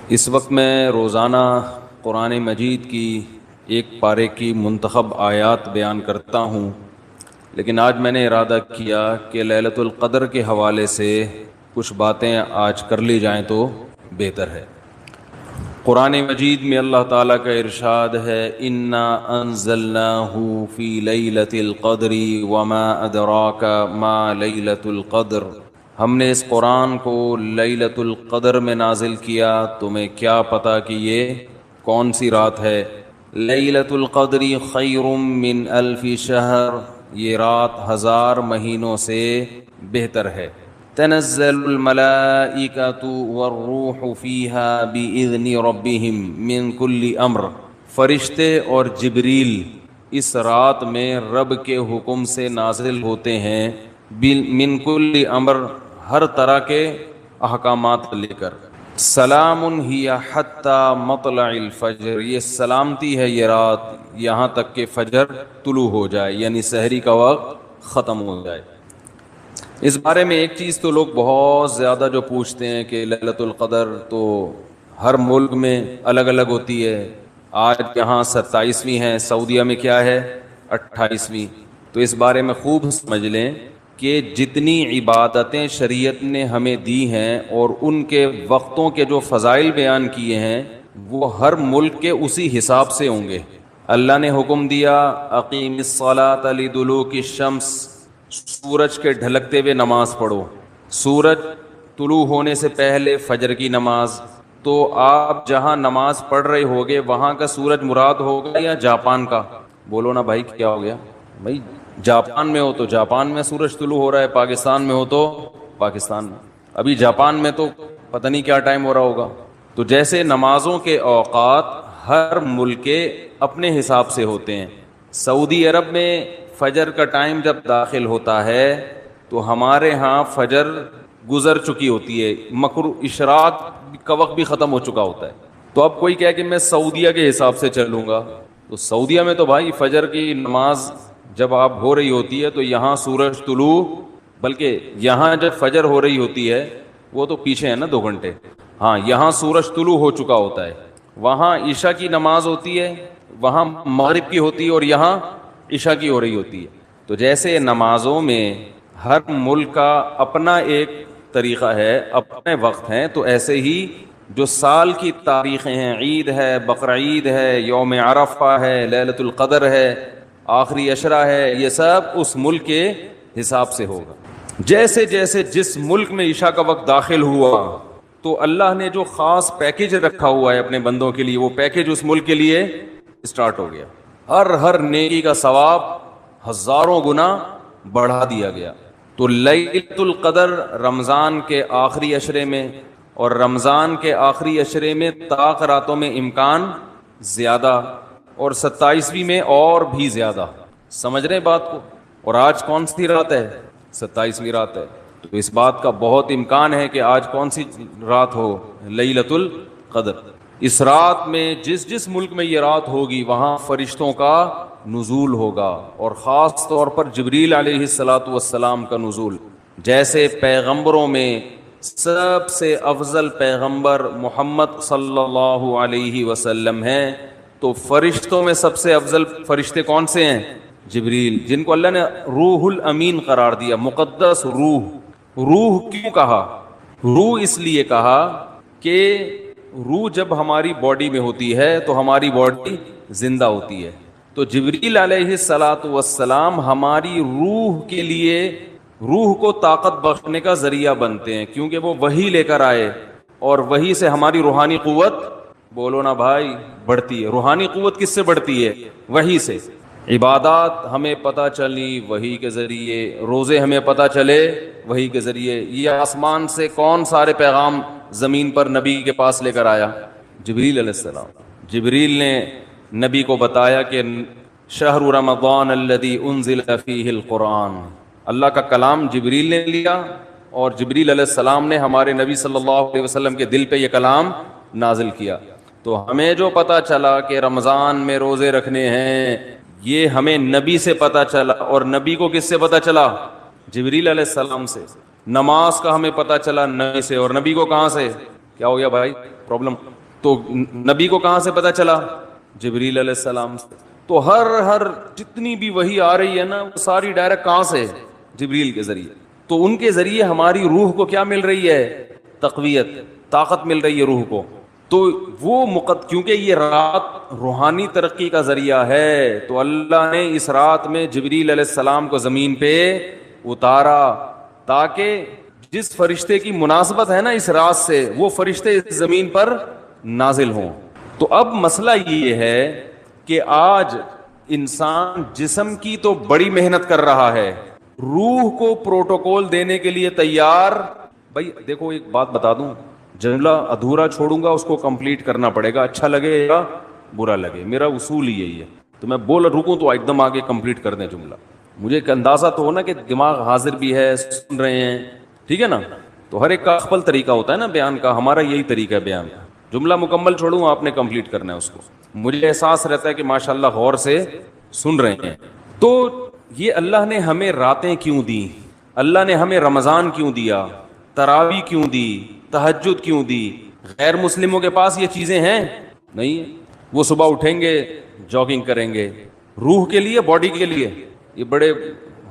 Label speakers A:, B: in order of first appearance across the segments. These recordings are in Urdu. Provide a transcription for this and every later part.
A: اس وقت میں روزانہ قرآن مجید کی ایک پارے کی منتخب آیات بیان کرتا ہوں، لیکن آج میں نے ارادہ کیا کہ لیلۃ القدر کے حوالے سے کچھ باتیں آج کر لی جائیں تو بہتر ہے۔ قرآن مجید میں اللہ تعالیٰ کا ارشاد ہے، انا انزلناہ فی لیلۃ القدر وما ادراک ما لیلۃ القدر، ہم نے اس قرآن کو لیلۃ القدر میں نازل کیا، تمہیں کیا پتہ کہ یہ کون سی رات ہے۔ لیلۃ القدر خیر من الف شہر، یہ رات 1000 مہینوں سے بہتر ہے۔ تنزل الملائکۃ والروح فیہا بإذن ربہم من کل امر، فرشتے اور جبریل اس رات میں رب کے حکم سے نازل ہوتے ہیں، من کل امر، ہر طرح کے احکامات لے کر۔ سلام ہی حتی مطلع الفجر، یہ سلامتی ہے یہ رات یہاں تک کہ فجر طلوع ہو جائے، یعنی سحری کا وقت ختم ہو جائے۔ اس بارے میں ایک چیز تو لوگ بہت زیادہ جو پوچھتے ہیں کہ لیلۃ القدر تو ہر ملک میں الگ الگ ہوتی ہے، آج یہاں 27ویں ہے، سعودیہ میں کیا ہے 28ویں۔ تو اس بارے میں خوب سمجھ لیں کہ جتنی عبادتیں شریعت نے ہمیں دی ہیں اور ان کے وقتوں کے جو فضائل بیان کیے ہیں وہ ہر ملک کے اسی حساب سے ہوں گے۔ اللہ نے حکم دیا اقیم الصلاۃ لدلوک الشمس، سورج کے ڈھلکتے ہوئے نماز پڑھو، سورج طلوع ہونے سے پہلے فجر کی نماز۔ تو آپ جہاں نماز پڑھ رہے ہوگے وہاں کا سورج مراد ہوگا یا جاپان کا؟ بولو نا بھائی، کیا ہو گیا بھائی؟ جاپان میں ہو تو جاپان میں سورج طلوع ہو رہا ہے، پاکستان میں ہو تو پاکستان میں۔ ابھی جاپان میں تو پتہ نہیں کیا ٹائم ہو رہا ہوگا۔ تو جیسے نمازوں کے اوقات ہر ملک کے اپنے حساب سے ہوتے ہیں، سعودی عرب میں فجر کا ٹائم جب داخل ہوتا ہے تو ہمارے ہاں فجر گزر چکی ہوتی ہے، اشراق کا وقت بھی ختم ہو چکا ہوتا ہے۔ تو اب کوئی کہے کہ میں سعودیہ کے حساب سے چلوں گا، تو سعودیہ میں تو بھائی فجر کی نماز جب آپ ہو رہی ہوتی ہے تو یہاں سورج طلوع، بلکہ یہاں جب فجر ہو رہی ہوتی ہے وہ تو پیچھے ہے نا 2 گھنٹے، ہاں یہاں سورج طلوع ہو چکا ہوتا ہے، وہاں عشاء کی نماز ہوتی ہے، وہاں مغرب کی ہوتی ہے اور یہاں عشاء کی ہو رہی ہوتی ہے۔ تو جیسے نمازوں میں ہر ملک کا اپنا ایک طریقہ ہے، اپنے وقت ہیں، تو ایسے ہی جو سال کی تاریخیں ہیں، عید ہے، بقرعید ہے، یوم عرفہ ہے، لیلۃ القدر ہے، آخری عشرہ ہے، یہ سب اس ملک کے حساب سے ہوگا۔ جیسے جیسے جس ملک میں عشاء کا وقت داخل ہوا تو اللہ نے جو خاص پیکیج رکھا ہوا ہے اپنے بندوں کے لیے، وہ پیکیج اس ملک کے لیے اسٹارٹ ہو گیا۔ ہر نیکی کا ثواب 1000 گنا بڑھا دیا گیا۔ تو لیلۃ القدر رمضان کے آخری عشرے میں، اور رمضان کے آخری عشرے میں طاق راتوں میں امکان زیادہ، اور 27ویں میں اور بھی زیادہ۔ سمجھ رہے بات کو؟ اور آج کون سی رات ہے؟ 27ویں رات ہے۔ تو اس بات کا بہت امکان ہے کہ آج کون سی رات ہو؟ لیلۃ القدر۔ اس رات میں جس ملک میں یہ رات ہوگی وہاں فرشتوں کا نزول ہوگا، اور خاص طور پر جبریل علیہ الصلاۃ والسلام کا نزول۔ جیسے پیغمبروں میں سب سے افضل پیغمبر محمد صلی اللہ علیہ وسلم ہیں، تو فرشتوں میں سب سے افضل فرشتے کون سے ہیں؟ جبریل، جن کو اللہ نے روح الامین قرار دیا، مقدس روح۔ روح کیوں کہا؟ روح اس لیے کہا کہ روح جب ہماری باڈی میں ہوتی ہے تو ہماری باڈی زندہ ہوتی ہے، تو جبریل علیہ الصلاۃ والسلام ہماری روح کے لیے، روح کو طاقت بخشنے کا ذریعہ بنتے ہیں، کیونکہ وہ وحی لے کر آئے، اور وحی سے ہماری روحانی قوت، بولو نا بھائی، بڑھتی ہے۔ روحانی قوت کس سے بڑھتی ہے؟ وحی سے۔ عبادات ہمیں پتہ چلی وحی کے ذریعے، روزے ہمیں پتہ چلے وحی کے ذریعے۔ یہ آسمان سے کون سارے پیغام زمین پر نبی کے پاس لے کر آیا؟ جبریل علیہ السلام۔ جبریل نے نبی کو بتایا کہ شہر رمضان الذی انزل فیہ القرآن، اللہ کا کلام جبریل نے لیا، اور جبریل علیہ السلام نے ہمارے نبی صلی اللہ علیہ وسلم کے دل پہ یہ کلام نازل کیا۔ تو ہمیں جو پتہ چلا کہ رمضان میں روزے رکھنے ہیں، یہ ہمیں نبی سے پتہ چلا، اور نبی کو کس سے پتہ چلا؟ جبریل علیہ السلام سے۔ نماز کا ہمیں پتہ چلا نبی سے، اور نبی کو کہاں سے؟ کیا ہو گیا بھائی؟ پرابلم؟ تو نبی کو کہاں سے پتہ چلا؟ جبریل علیہ السلام سے. تو ہر جتنی بھی وحی آ رہی ہے نا وہ ساری ڈائریکٹ کہاں سے؟ جبریل کے ذریعے. تو ان کے ذریعے ہماری روح کو کیا مل رہی ہے؟ تقویت، طاقت مل رہی ہے روح کو. تو وہ کیونکہ یہ رات روحانی ترقی کا ذریعہ ہے، تو اللہ نے اس رات میں جبریل علیہ السلام کو زمین پہ اتارا تاکہ جس فرشتے کی مناسبت ہے نا اس رات سے، وہ فرشتے اس زمین پر نازل ہوں. تو اب مسئلہ یہ ہے کہ آج انسان جسم کی تو بڑی محنت کر رہا ہے، روح کو پروٹوکول دینے کے لیے تیار. بھائی دیکھو ایک بات بتا دوں، جملہ ادھورا چھوڑوں گا اس کو کمپلیٹ کرنا پڑے گا، اچھا لگے یا برا لگے، میرا اصول ہی یہی ہے. تو میں بول رکوں تو ایک دم آگے کمپلیٹ کر دیں جملہ. مجھے ایک اندازہ تو ہو نا کہ دماغ حاضر بھی ہے، سن رہے ہیں، ٹھیک ہے نا. تو ہر ایک کا خپل طریقہ ہوتا ہے نا بیان کا، ہمارا یہی طریقہ ہے بیان کا. جملہ مکمل چھوڑوں آپ نے کمپلیٹ کرنا ہے اس کو. مجھے احساس رہتا ہے کہ ماشاءاللہ غور سے سن رہے ہیں. تو یہ اللہ نے ہمیں راتیں کیوں دی؟ اللہ نے ہمیں رمضان کیوں دیا؟ تراویح کیوں دی؟ تہجد کیوں دی؟ غیر مسلموں کے پاس یہ چیزیں ہیں نہیں ہیں. وہ صبح اٹھیں گے، جاگنگ کریں گے، روح کے لیے، باڈی کے لیے. یہ بڑے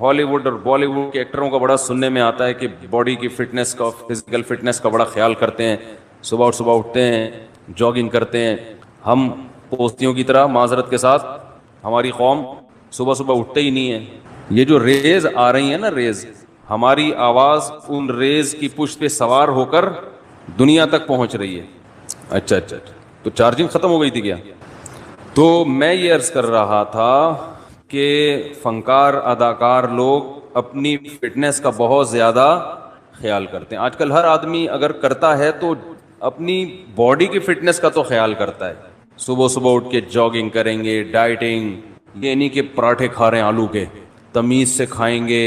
A: ہالی ووڈ اور بالی ووڈ کے ایکٹروں کا بڑا سننے میں آتا ہے کہ باڈی کی فٹنس کا، فزیکل فٹنس کا بڑا خیال کرتے ہیں، صبح اٹھتے ہیں، جاگنگ کرتے ہیں. ہم پوستیوں کی طرح معذرت کے ساتھ ہماری قوم صبح اٹھتے ہی نہیں ہے. یہ جو ریز آ رہی ہیں نا، ریز، ہماری آواز ان ریز کی پشت پہ سوار ہو کر دنیا تک پہنچ رہی ہے. اچھا تو چارجنگ ختم ہو گئی تھی کیا؟ تو میں یہ عرض کر رہا تھا کہ فنکار، اداکار لوگ اپنی فٹنس کا بہت زیادہ خیال کرتے ہیں. آج کل ہر آدمی اگر کرتا ہے تو اپنی باڈی کی فٹنس کا تو خیال کرتا ہے. صبح اٹھ کے جاگنگ کریں گے، ڈائٹنگ، یہ نہیں کہ پراٹھے کھا رہے ہیں آلو کے، تمیز سے کھائیں گے،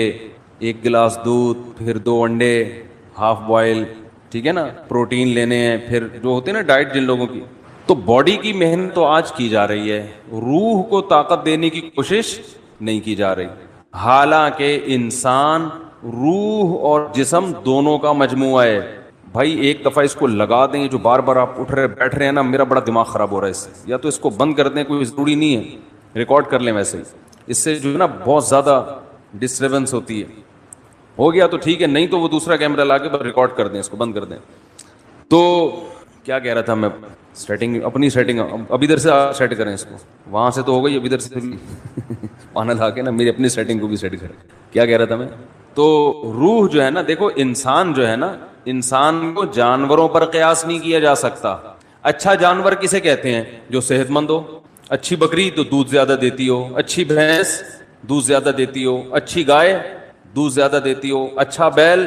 A: 1 گلاس دودھ، پھر 2 انڈے ہاف بوائل، ٹھیک ہے نا، پروٹین لینے ہیں، پھر جو ہوتے ہیں نا ڈائٹ جن لوگوں کی. تو باڈی کی محنت تو آج کی جا رہی ہے، روح کو طاقت دینے کی کوشش نہیں کی جا رہی. حالانکہ انسان روح اور جسم دونوں کا مجموعہ ہے. بھائی ایک دفعہ اس کو لگا دیں، جو بار بار آپ اٹھ رہے بیٹھ رہے ہیں نا، میرا بڑا دماغ خراب ہو رہا ہے اس سے. یا تو اس کو بند کر دیں، کوئی ضروری نہیں ہے، ریکارڈ کر لیں ویسے ہی. اس سے جو ہے نا بہت زیادہ ڈسٹربنس ہوتی ہے. ہو گیا تو ٹھیک ہے، نہیں تو وہ دوسرا کیمرہ لا کے ریکارڈ کر دیں، اس کو بند کر دیں. تو کیا کہہ رہا تھا میں؟ سیٹنگ، اپنی سیٹنگ. اب ادھر سے سیٹ کریں اس کو، وہاں سے تو ہو گئی، اب ادھر سے بھی پانا لا کے نا میری اپنی سیٹنگ کو بھی سیٹ کریں. کیا کہہ رہا تھا میں؟ تو روح جو ہے نا، دیکھو انسان جو ہے نا، انسان کو جانوروں پر قیاس نہیں کیا جا سکتا. اچھا جانور کسے کہتے ہیں؟ جو صحت مند ہو. اچھی بکری تو دودھ زیادہ دیتی ہو، اچھی بھینس دودھ زیادہ دیتی ہو، اچھی گائے دودھ زیادہ دیتی ہو، اچھا بیل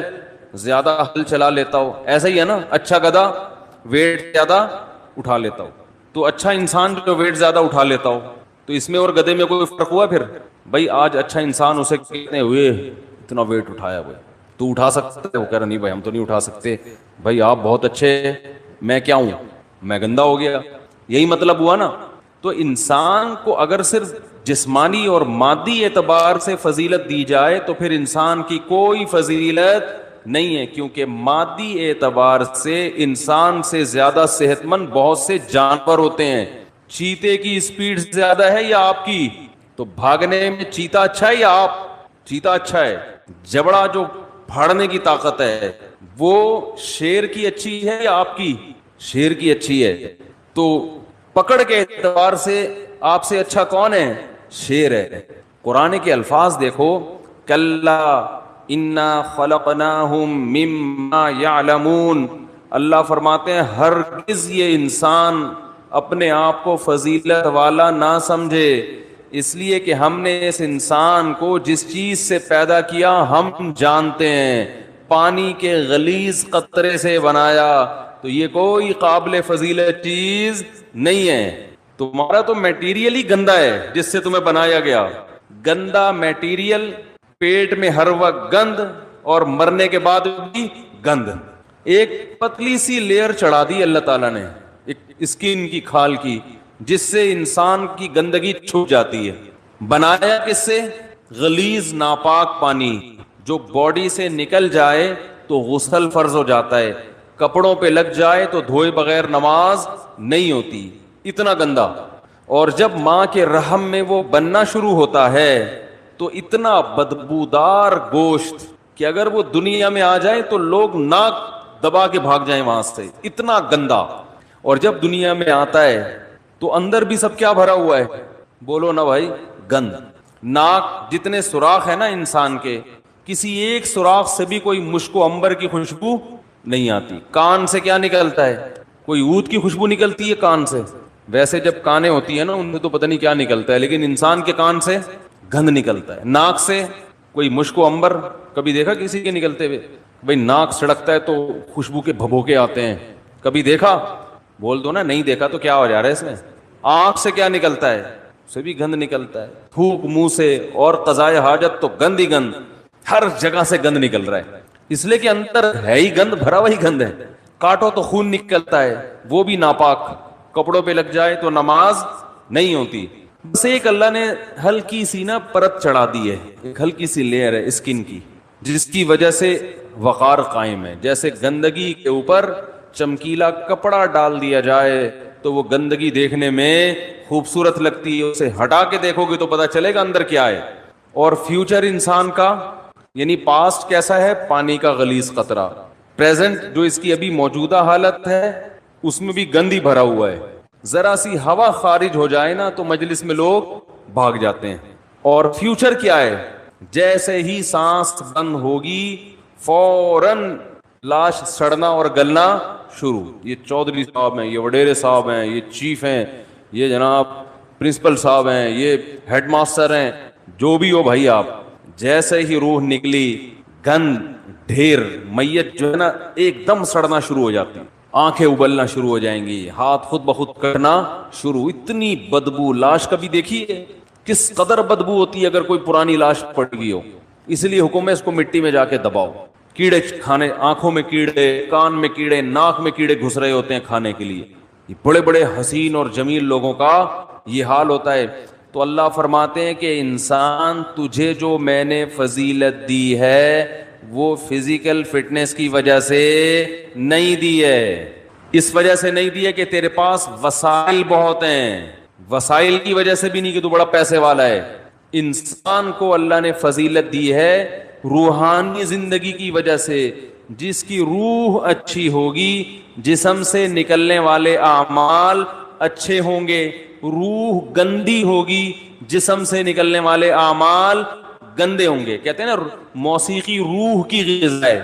A: زیادہ ہل چلا لیتا ہو. ایسا ہی ہے نا، اچھا گدھا ویٹ زیادہ اٹھا لیتا ہو. تو اچھا انسان جو ویٹ زیادہ اٹھا لیتا ہو، تو اس میں اور گدھے میں کوئی فرق ہوا؟ پھر بھائی آج اچھا انسان اسے کہتے ہوئے اتنا ویٹ اٹھایا ہوئے، تو اٹھا سکتا ہے؟ وہ کہہ رہا نہیں بھائی ہم تو نہیں اٹھا سکتے. بھائی آپ بہت اچھے، میں کیا ہوں؟ میں گندا ہو گیا. یہی مطلب ہوا نا. تو انسان کو اگر صرف جسمانی اور مادی اعتبار سے فضیلت دی جائے تو پھر انسان کی کوئی فضیلت نہیں ہے، کیونکہ مادی اعتبار سے انسان سے زیادہ صحت مند بہت سے جانور ہوتے ہیں. چیتے کی اسپیڈ زیادہ ہے یا آپ کی؟ تو بھاگنے میں چیتا اچھا ہے یا آپ؟ چیتا اچھا ہے. جبڑا جو پھاڑنے کی طاقت ہے وہ شیر کی اچھی ہے یا آپ کی؟ شیر کی اچھی ہے. تو پکڑ کے اعتبار سے آپ سے اچھا کون ہے؟ شیر ہے. قرآن کے الفاظ دیکھو، کلا انا خلقناہم مما یعلمون. اللہ فرماتے ہیں ہرگز یہ انسان اپنے آپ کو فضیلت والا نہ سمجھے، اس لیے کہ ہم نے اس انسان کو جس چیز سے پیدا کیا ہم جانتے ہیں، پانی کے غلیظ قطرے سے بنایا، تو یہ کوئی قابل فضیلت چیز نہیں ہے. تمہارا تو میٹیریل ہی گندا ہے جس سے تمہیں بنایا گیا. گندا میٹیریل، پیٹ میں ہر وقت گند، اور مرنے کے بعد بھی گند. ایک پتلی سی لیئر چڑھا دی اللہ تعالیٰ نے ایک اسکن کی، کھال کی، جس سے انسان کی گندگی چھپ جاتی ہے. بنایا کس سے؟ غلیظ ناپاک پانی، جو باڈی سے نکل جائے تو غسل فرض ہو جاتا ہے، کپڑوں پہ لگ جائے تو دھوئے بغیر نماز نہیں ہوتی، اتنا گندا. اور جب ماں کے رحم میں وہ بننا شروع ہوتا ہے تو اتنا بدبودار گوشت کہ اگر وہ دنیا میں آ جائے تو لوگ ناک دبا کے بھاگ جائیں وہاں سے، اتنا گندا. اور جب دنیا میں آتا ہے تو اندر بھی سب کیا بھرا ہوا ہے؟ بولو نا بھائی، گند. ناک جتنے سوراخ ہے نا انسان کے، کسی ایک سوراخ سے بھی کوئی مشک و عنبر کی خوشبو نہیں آتی. کان سے کیا نکلتا ہے؟ کوئی عود کی خوشبو نکلتی ہے کان سے. ویسے جب کانیں ہوتی ہیں نا ان میں تو پتہ نہیں کیا نکلتا ہے، لیکن انسان کے کان سے گند نکلتا ہے. ناک سے کوئی مشک و عنبر کبھی دیکھا کسی کے نکلتے ہوئے؟ بھئی ناک سڑکتا ہے تو خوشبو کے بھبوکے آتے ہیں، کبھی دیکھا؟ بول دو نا نہیں دیکھا تو کیا ہو جا رہا ہے اس میں. آنکھ سے کیا نکلتا ہے؟ سے بھی گند نکلتا ہے. تھوک منہ سے اور قضائے حاجت تو گند ہی گند، ہر جگہ سے گند نکل رہا ہے. اس لیے کہ اندر ہے ہی گند، بھرا وہی گند ہے. کاٹو تو خون نکلتا ہے، وہ بھی ناپاک. کپڑوں پہ لگ جائے تو نماز نہیں ہوتی. بس ایک اللہ نے ہلکی سی نا پرت چڑھا دی ہے، ایک ہلکی سی لیئر ہے اسکن کی، جس کی وجہ سے وقار قائم ہے. جیسے گندگی کے اوپر چمکیلا کپڑا ڈال دیا جائے تو وہ گندگی دیکھنے میں خوبصورت لگتی ہے، اسے ہٹا کے دیکھو گے تو پتا چلے گا اندر کیا ہے. اور فیوچر انسان کا یعنی پاسٹ کیسا ہے؟ پانی کا غلیظ قطرہ. پریزنٹ جو اس کی ابھی موجودہ حالت ہے اس میں بھی گندی بھرا ہوا ہے. ذرا سی ہوا خارج ہو جائے نا تو مجلس میں لوگ بھاگ جاتے ہیں. اور فیوچر کیا ہے؟ جیسے ہی سانس بند ہوگی فوراً لاش سڑنا اور گلنا شروع. یہ چودھری صاحب ہیں، یہ وڈیرے صاحب ہیں، یہ چیف ہیں، یہ جناب پرنسپل صاحب ہیں، یہ ہیڈ ماسٹر ہیں، جو بھی ہو بھائی آپ، جیسے ہی روح نکلی گند ڈھیر میت جو ہے نا ایک دم سڑنا شروع ہو جاتی، آنکھیں ابلنا شروع ہو جائیں گی، ہاتھ خود بخود کرنا شروع. اتنی بدبو لاش کبھی دیکھی ہے؟ کس قدر بدبو ہوتی ہے اگر کوئی پرانی لاش پڑ گئی ہو. اس لیے حکم ہے اس کو مٹی میں جا کے دباؤ. کیڑے کھانے، آنکھوں میں کیڑے، کان میں کیڑے، ناک میں کیڑے گھس رہے ہوتے ہیں کھانے کے لیے. یہ بڑے بڑے حسین اور جمیل لوگوں کا یہ حال ہوتا ہے. تو اللہ فرماتے ہیں کہ انسان تجھے جو میں نے فضیلت دی ہے وہ فزیکل فٹنس کی وجہ سے نہیں دی ہے، اس وجہ سے نہیں دی ہے کہ تیرے پاس وسائل بہت ہیں، وسائل کی وجہ سے بھی نہیں کہ تو بڑا پیسے والا ہے. انسان کو اللہ نے فضیلت دی ہے روحانی زندگی کی وجہ سے. جس کی روح اچھی ہوگی جسم سے نکلنے والے اعمال اچھے ہوں گے. روح گندی ہوگی جسم سے نکلنے والے اعمال گندے ہوں گے. کہتے ہیں نا موسیقی روح کی غذا ہے،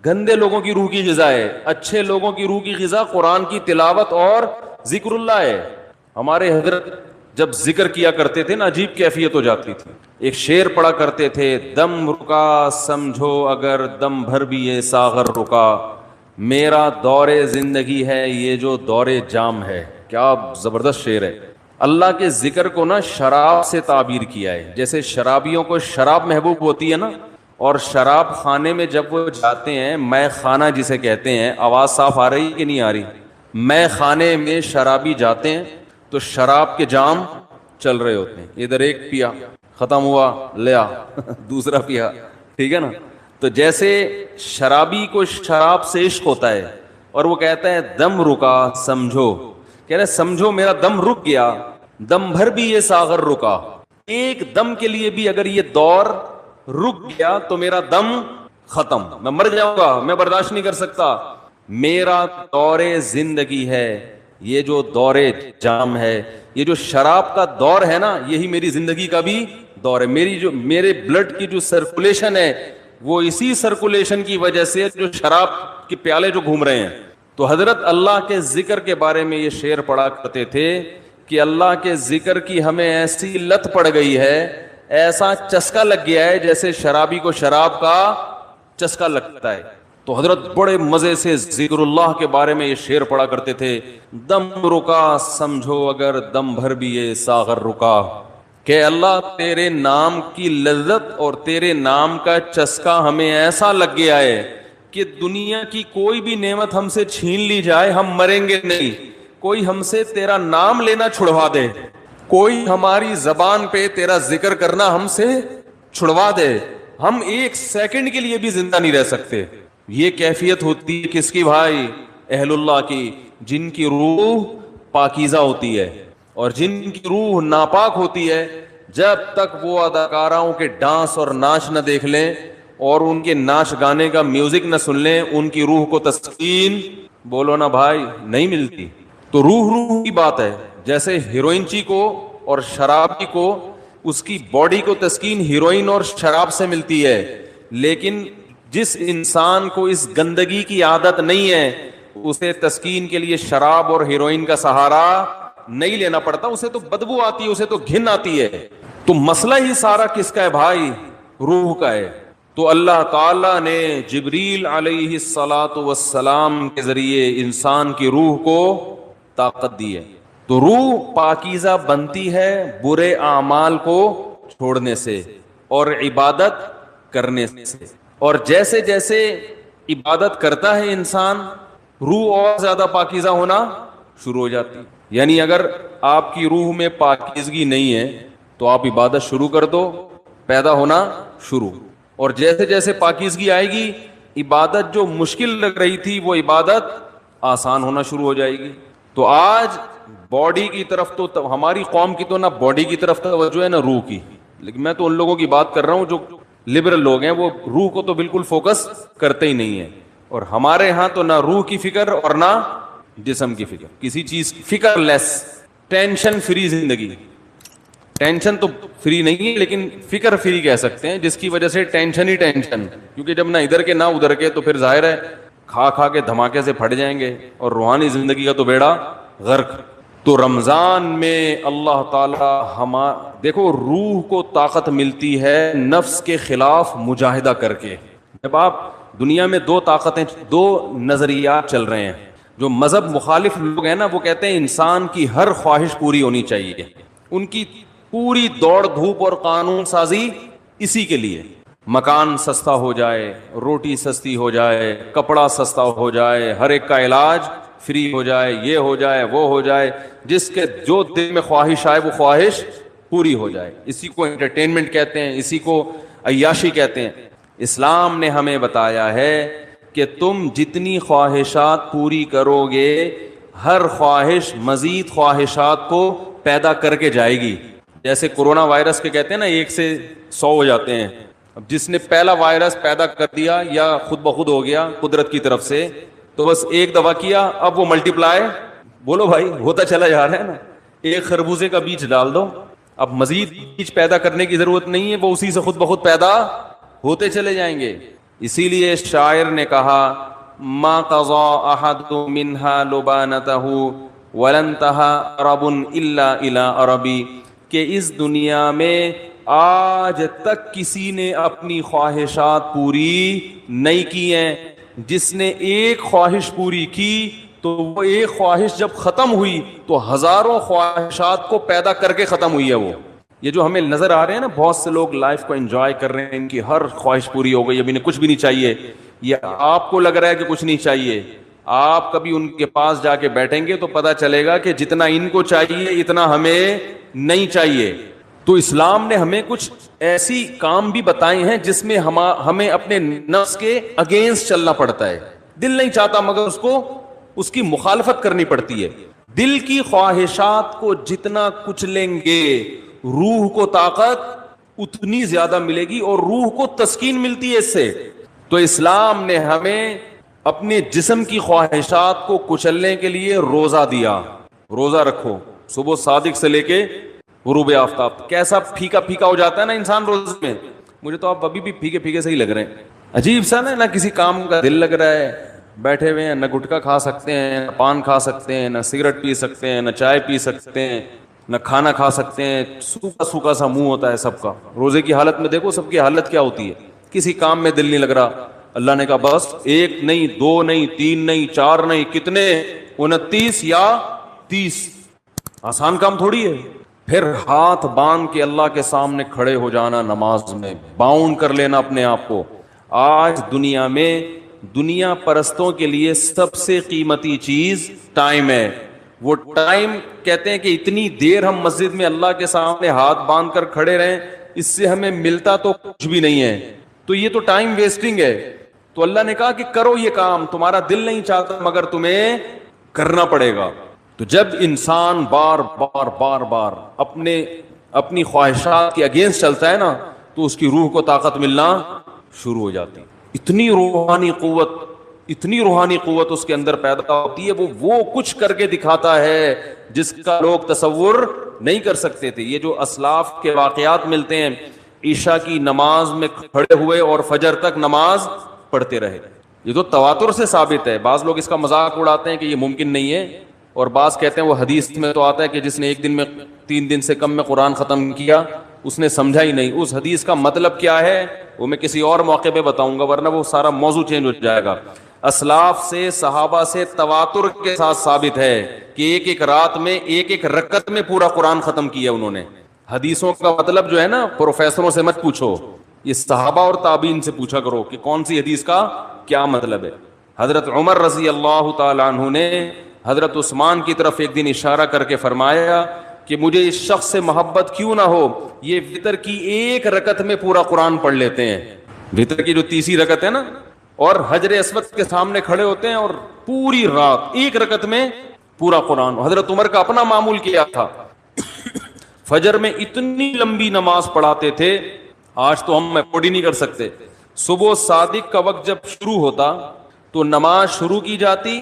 A: گندے لوگوں کی روح کی غذا ہے. اچھے لوگوں کی روح کی غذا قرآن کی تلاوت اور ذکر اللہ ہے. ہمارے حضرت جب ذکر کیا کرتے تھے نا عجیب کیفیت ہو جاتی تھی. ایک شعر پڑھا کرتے تھے، دم رکا سمجھو اگر دم بھر بھی یہ ساغر رکا، میرا دور زندگی ہے یہ جو دور جام ہے. کیا زبردست شعر ہے. اللہ کے ذکر کو نا شراب سے تعبیر کیا ہے. جیسے شرابیوں کو شراب محبوب ہوتی ہے نا، اور شراب خانے میں جب وہ جاتے ہیں، میں خانہ جسے کہتے ہیں، آواز صاف آ رہی کہ نہیں آ رہی؟ میں خانے میں شرابی جاتے ہیں تو شراب کے جام چل رہے ہوتے ہیں. ادھر ایک پیا ختم ہوا لیا دوسرا پیا، ٹھیک ہے نا. تو جیسے شرابی کو شراب سے عشق ہوتا ہے اور وہ کہتا ہے دم رکا سمجھو، کہہ رہے سمجھو میرا دم رک گیا، دم بھر بھی یہ ساغر رکا. ایک دم کے لیے بھی اگر یہ دور رک گیا تو میرا دم ختم، میں مر جاؤں گا، میں برداشت نہیں کر سکتا. میرا دور زندگی ہے یہ جو دور جام ہے، یہ جو شراب کا دور ہے نا یہی میری زندگی کا بھی دور ہے. میرے بلڈ کی جو سرکولیشن ہے وہ اسی سرکولیشن کی وجہ سے جو شراب کے پیالے جو گھوم رہے ہیں. تو حضرت اللہ کے ذکر کے بارے میں یہ شعر پڑھا کرتے تھے کہ اللہ کے ذکر کی ہمیں ایسی لت پڑ گئی ہے، ایسا چسکا لگ گیا ہے جیسے شرابی کو شراب کا چسکا لگتا ہے. تو حضرت بڑے مزے سے ذکر اللہ کے بارے میں یہ شعر پڑھا کرتے تھے، دم رکا سمجھو اگر دم بھر بھی یہ ساغر رکا، کہ اللہ تیرے نام کی لذت اور تیرے نام کا چسکا ہمیں ایسا لگ گیا ہے کہ دنیا کی کوئی بھی نعمت ہم سے چھین لی جائے ہم مریں گے نہیں. کوئی ہم سے تیرا نام لینا چھڑوا دے، کوئی ہماری زبان پہ تیرا ذکر کرنا ہم سے چھڑوا دے، ہم ایک سیکنڈ کے لیے بھی زندہ نہیں رہ سکتے. یہ کیفیت ہوتی ہے کس کی بھائی؟ اہل اللہ کی، جن کی روح پاکیزہ ہوتی ہے، اور جن کی روح ناپاک ہوتی ہے جب تک وہ اداکاراؤں کے ڈانس اور ناچ نہ دیکھ لیں اور ان کے ناچ گانے کا میوزک نہ سن لیں، ان کی روح کو تسکین، بولو نا بھائی، نہیں ملتی۔ تو روح کی بات ہے، جیسے ہیروئنچی کو اور شرابی کو اس کی باڈی کو تسکین ہیروئن اور شراب سے ملتی ہے، لیکن جس انسان کو اس گندگی کی عادت نہیں ہے اسے تسکین کے لیے شراب اور ہیروئن کا سہارا نہیں لینا پڑتا، اسے تو بدبو آتی ہے، اسے تو گھن آتی ہے۔ تو مسئلہ ہی سارا کس کا ہے بھائی؟ روح کا ہے۔ تو اللہ تعالیٰ نے جبریل علیہ الصلاۃ والسلام کے ذریعے انسان کی روح کو طاقت دی ہے۔ تو روح پاکیزہ بنتی ہے برے اعمال کو چھوڑنے سے اور عبادت کرنے سے، اور جیسے جیسے عبادت کرتا ہے انسان، روح اور زیادہ پاکیزہ ہونا شروع ہو جاتی ہے۔ یعنی اگر آپ کی روح میں پاکیزگی نہیں ہے تو آپ عبادت شروع کر دو، پیدا ہونا شروع، اور جیسے جیسے پاکیزگی آئے گی، عبادت جو مشکل لگ رہی تھی وہ عبادت آسان ہونا شروع ہو جائے گی۔ تو آج باڈی کی طرف تو ہماری قوم کی تو نہ باڈی کی طرف توجہ ہے نہ روح کی، لیکن میں تو ان لوگوں کی بات کر رہا ہوں جو لبرل لوگ ہیں، وہ روح کو تو بالکل فوکس کرتے ہی نہیں ہیں، اور ہمارے ہاں تو نہ روح کی فکر اور نہ جسم کی فکر، کسی چیز کی فکر لیس، ٹینشن فری زندگی۔ ٹینشن تو فری نہیں ہے لیکن فکر فری کہہ سکتے ہیں، جس کی وجہ سے ٹینشن ہی ٹینشن، کیونکہ جب نہ ادھر کے نہ ادھر کے تو پھر ظاہر ہے کھا کھا کے دھماکے سے پھٹ جائیں گے، اور روحانی زندگی کا تو بیڑا غرق۔ تو رمضان میں اللہ تعالی دیکھو روح کو طاقت ملتی ہے نفس کے خلاف مجاہدہ کر کے۔ جب آپ دنیا میں دو طاقتیں، دو نظریات چل رہے ہیں، جو مذہب مخالف لوگ ہیں نا وہ کہتے ہیں انسان کی ہر خواہش پوری ہونی چاہیے، ان کی پوری دوڑ دھوپ اور قانون سازی اسی کے لیے، مکان سستا ہو جائے، روٹی سستی ہو جائے، کپڑا سستا ہو جائے، ہر ایک کا علاج فری ہو جائے، یہ ہو جائے وہ ہو جائے، جس کے جو دل میں خواہش آئے وہ خواہش پوری ہو جائے۔ اسی کو انٹرٹینمنٹ کہتے ہیں، اسی کو عیاشی کہتے ہیں۔ اسلام نے ہمیں بتایا ہے کہ تم جتنی خواہشات پوری کرو گے، ہر خواہش مزید خواہشات کو پیدا کر کے جائے گی۔ جیسے کرونا وائرس کے کہتے ہیں نا 1 سے 100 ہو جاتے ہیں، اب جس نے پہلا وائرس پیدا کر دیا یا خود بخود ہو گیا قدرت کی طرف سے، تو بس ایک دفعہ کیا، اب وہ ملٹی پلائی، بولو بھائی، ہوتا چلا جا رہا ہے نا۔ ایک خربوزے کا بیج ڈال دو، اب مزید بیج پیدا کرنے کی ضرورت نہیں ہے، وہ اسی سے خود بخود پیدا ہوتے چلے جائیں گے۔ اسی لیے شاعر نے کہا ما قضى احد منها لبانته ولن انتهى عرب الا الى عربی، کہ اس دنیا میں آج تک کسی نے اپنی خواہشات پوری نہیں کی ہیں، جس نے ایک خواہش پوری کی تو وہ ایک خواہش جب ختم ہوئی تو ہزاروں خواہشات کو پیدا کر کے ختم ہوئی ہے۔ وہ یہ جو ہمیں نظر آ رہے ہیں نا، بہت سے لوگ لائف کو انجوائے کر رہے ہیں، ان کی ہر خواہش پوری ہو گئی، اب انہیں کچھ بھی نہیں چاہیے، یہ آپ کو لگ رہا ہے کہ کچھ نہیں چاہیے، آپ کبھی ان کے پاس جا کے بیٹھیں گے تو پتہ چلے گا کہ جتنا ان کو چاہیے اتنا ہمیں نہیں چاہیے۔ تو اسلام نے ہمیں کچھ ایسی کام بھی بتائے ہیں جس میں ہمیں اپنے نفس کے اگینسٹ چلنا پڑتا ہے، دل نہیں چاہتا مگر اس کی مخالفت کرنی پڑتی ہے۔ دل کی خواہشات کو جتنا کچلیں گے روح کو طاقت اتنی زیادہ ملے گی، اور روح کو تسکین ملتی ہے اس سے۔ تو اسلام نے ہمیں اپنے جسم کی خواہشات کو کچلنے کے لیے روزہ دیا، روزہ رکھو صبح صادق سے لے کے غروب آفتاب۔ کیسا پھیکا پھیکا ہو جاتا ہے نا انسان روزے میں، مجھے تو آپ ابھی بھی پھیکے پھیکے سے ہی لگ رہے ہیں، عجیب سا نا کسی کام کا دل لگ رہا ہے، بیٹھے ہوئے ہیں، نہ گٹکا کھا سکتے ہیں، نہ پان کھا سکتے ہیں، نہ سگریٹ پی سکتے ہیں، نہ چائے پی سکتے ہیں، نہ کھانا کھا سکتے ہیں، سوکھا سوکھا سا منہ ہوتا ہے سب کا۔ روزے کی حالت میں دیکھو سب کی حالت کیا ہوتی ہے، کسی کام میں دل نہیں لگ رہا، اللہ نے کہا بس 1 نہیں 2 نہیں 3 نہیں 4 نہیں، کتنے 29 یا 30، آسان کام تھوڑی ہے۔ پھر ہاتھ باندھ کے اللہ کے سامنے کھڑے ہو جانا، نماز میں باؤنڈ کر لینا اپنے آپ کو۔ آج دنیا میں دنیا پرستوں کے لیے سب سے قیمتی چیز ٹائم ہے۔ وہ ٹائم کہتے ہیں کہ اتنی دیر ہم مسجد میں اللہ کے سامنے ہاتھ باندھ کر کھڑے رہیں، اس سے ہمیں ملتا تو کچھ بھی نہیں ہے، تو یہ تو ٹائم ویسٹنگ ہے۔ تو اللہ نے کہا کہ کرو یہ کام، تمہارا دل نہیں چاہتا مگر تمہیں کرنا پڑے گا۔ تو جب انسان بار بار بار بار اپنی خواہشات کے اگینسٹ چلتا ہے نا تو اس کی روح کو طاقت ملنا شروع ہو جاتی ہے. اتنی روحانی قوت اس کے اندر پیدا ہوتی ہے, وہ کچھ کر کے دکھاتا ہے جس کا لوگ تصور نہیں کر سکتے تھے. یہ جو اسلاف کے واقعات ملتے ہیں, عشاء کی نماز میں کھڑے ہوئے اور فجر تک نماز پڑھتے رہے, یہ تو تواتر سے ثابت ہے. بعض لوگ اس کا مذاق اڑاتے ہیں کہ یہ ممکن نہیں ہے, اور بعض کہتے ہیں وہ حدیث میں تو آتا ہے کہ جس نے ایک دن میں 3 دن سے کم میں قرآن ختم کیا اس نے سمجھا ہی نہیں. اس حدیث کا مطلب کیا ہے وہ میں کسی اور موقع پہ بتاؤں گا, ورنہ وہ سارا موضوع چینج ہو جائے گا. اسلاف سے, صحابہ سے تواتر کے ساتھ ثابت ہے کہ ایک ایک رات میں ایک ایک رکعت میں پورا قرآن ختم کیا انہوں نے. حدیثوں کا مطلب جو ہے نا پروفیسروں سے مت پوچھو, یہ صحابہ اور تابعین سے پوچھا کرو کہ کون سی حدیث کا کیا مطلب ہے. حضرت عمر رضی اللہ تعالی عنہ نے حضرت عثمان کی طرف ایک دن اشارہ کر کے فرمایا کہ مجھے اس شخص سے محبت کیوں نہ ہو, یہ وتر کی ایک رکعت میں پورا قرآن پڑھ لیتے ہیں. وتر کی جو تیسری رکعت ہے نا, اور حجر اسود کے سامنے کھڑے ہوتے ہیں اور پوری رات ایک رکعت میں پورا قرآن. حضرت عمر کا اپنا معمول کیا تھا, فجر میں اتنی لمبی نماز پڑھاتے تھے, آج تو ہم افورڈ ہی نہیں کر سکتے. صبح صادق کا وقت جب شروع ہوتا تو نماز شروع کی جاتی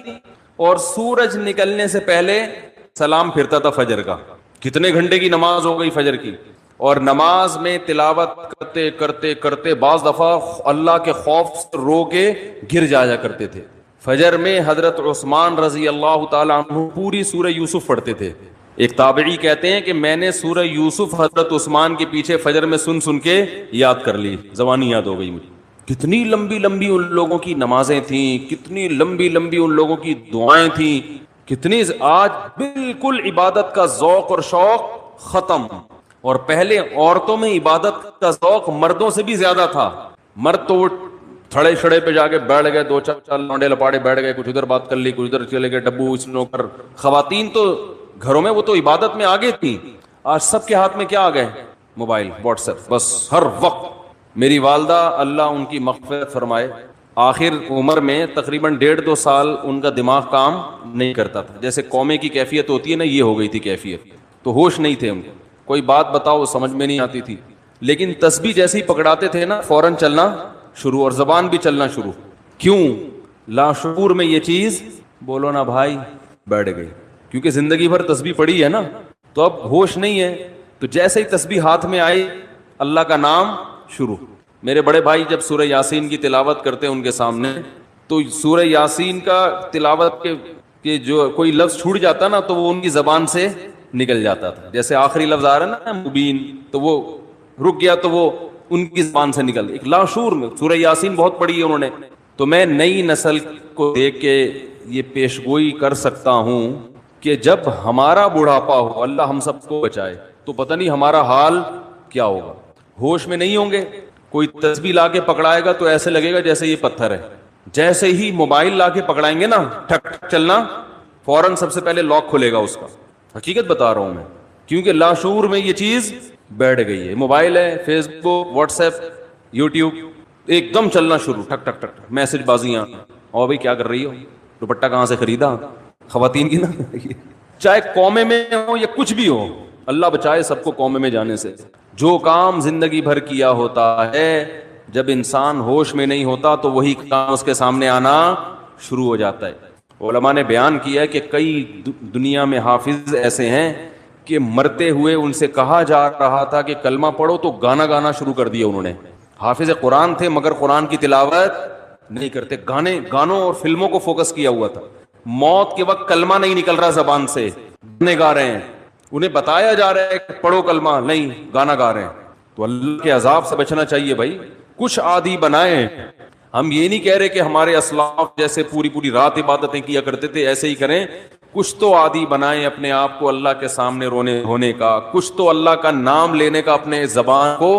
A: اور سورج نکلنے سے پہلے سلام پھرتا تھا فجر کا. کتنے گھنٹے کی نماز ہو گئی فجر کی, اور نماز میں تلاوت کرتے کرتے کرتے بعض دفعہ اللہ کے خوف سے رو کے گر جایا کرتے تھے. فجر میں حضرت عثمان رضی اللہ تعالی عنہ پوری سورہ یوسف پڑھتے تھے. ایک تابعی کہتے ہیں کہ میں نے سورہ یوسف حضرت عثمان کے پیچھے فجر میں سن کے یاد کر لی, زبانی یاد ہو گئی مجھے. کتنی لمبی لمبی ان لوگوں کی نمازیں تھیں, کتنی لمبی لمبی ان لوگوں کی دعائیں تھیں, کتنی. آج بالکل عبادت کا ذوق اور شوق ختم, اور پہلے عورتوں میں عبادت کا ذوق مردوں سے بھی زیادہ تھا. مرد تو تھڑے چھڑے پہ جا کے بیٹھ گئے, 2-4 لونڈے لپاڑے بیٹھ گئے, کچھ ادھر بات کر لی, کچھ ادھر چلے گئے, ڈبو اسنوکر. خواتین تو گھروں میں وہ تو عبادت میں آگے تھی. آج سب کے ہاتھ میں کیا آ گئے, موبائل, واٹس ایپ, بس ہر وقت. میری والدہ اللہ ان کی مغفرت فرمائے, آخر عمر میں تقریباً 1.5-2 سال ان کا دماغ کام نہیں کرتا تھا. جیسے قومے کی کیفیت ہوتی ہے نا, یہ ہو گئی تھی کیفیت. تو ہوش نہیں تھے ان کو, کوئی بات بتاؤ سمجھ میں نہیں آتی تھی. لیکن تسبیح جیسے ہی پکڑاتے تھے نا فوراً چلنا شروع, اور زبان بھی چلنا شروع. کیوں؟ لاشعور میں یہ چیز, بولو نا بھائی, بیٹھ گئی. کیونکہ زندگی بھر تسبیح پڑھی ہے نا, تو اب ہوش نہیں ہے. تو جیسے ہی تسبیح ہاتھ میں آئی اللہ کا نام شروع. میرے بڑے بھائی جب سورہ یاسین کی تلاوت کرتے ہیں ان کے سامنے, تو سورہ یاسین کا تلاوت کے جو کوئی لفظ چھوٹ جاتا نا تو وہ ان کی زبان سے نکل جاتا تھا. جیسے آخری لفظ آ رہا ہے نا مبین, تو وہ رک گیا تو وہ ان کی زبان سے نکل. ایک لاشعور میں سورہ یاسین بہت پڑھی ہے انہوں نے. تو میں نئی نسل کو دیکھ کے یہ پیشگوئی کر سکتا ہوں کہ جب ہمارا بڑھاپا ہو, اللہ ہم سب کو بچائے, تو پتہ نہیں ہمارا حال کیا ہوگا. ہوش میں نہیں ہوں گے. کوئی تسبیح لا کے پکڑائے گا تو ایسے لگے گا جیسے یہ پتھر ہے. جیسے ہی موبائل لا کے پکڑائیں گے نا, ٹھک ٹھک چلنا, فوراً سب سے پہلے لاک کھلے گا اس کا. حقیقت بتا رہا ہوں میں, کیونکہ لاشعور میں یہ چیز بیٹھ گئی ہے. موبائل ہے, فیس بک, واٹس ایپ, یوٹیوب, ایک دم چلنا شروع, ٹھک ٹھک ٹھک, میسج بازیاں. اور بھائی کیا کر رہی ہو, دوپٹہ کہاں سے خریدا, خواتین کی نا. چاہے قومے میں ہو یا کچھ بھی ہو, اللہ بچائے سب کو قومے میں جانے سے. جو کام زندگی بھر کیا ہوتا ہے, جب انسان ہوش میں نہیں ہوتا تو وہی کام اس کے سامنے آنا شروع ہو جاتا ہے. علماء نے بیان کیا ہے کہ کئی دنیا میں حافظ ایسے ہیں کہ مرتے ہوئے ان سے کہا جا رہا تھا کہ کلمہ پڑھو تو گانا گانا شروع کر دیا انہوں نے. حافظ قرآن تھے مگر قرآن کی تلاوت نہیں کرتے, گانوں اور فلموں کو فوکس کیا ہوا تھا. موت کے وقت کلمہ نہیں نکل رہا زبان سے, گانے گا رہے ہیں. انہیں بتایا جا رہا ہے کہ پڑھو کلمہ, نہیں, گانا گا رہے ہیں. تو اللہ کے عذاب سے بچنا چاہیے بھائی. کچھ عادی بنائیں. ہم یہ نہیں کہہ رہے کہ ہمارے اسلاف جیسے پوری رات عبادتیں کیا کرتے تھے ایسے ہی کریں. کچھ تو عادی بنائیں اپنے آپ کو اللہ کے سامنے رونے ہونے کا, کچھ تو اللہ کا نام لینے کا اپنے زبان کو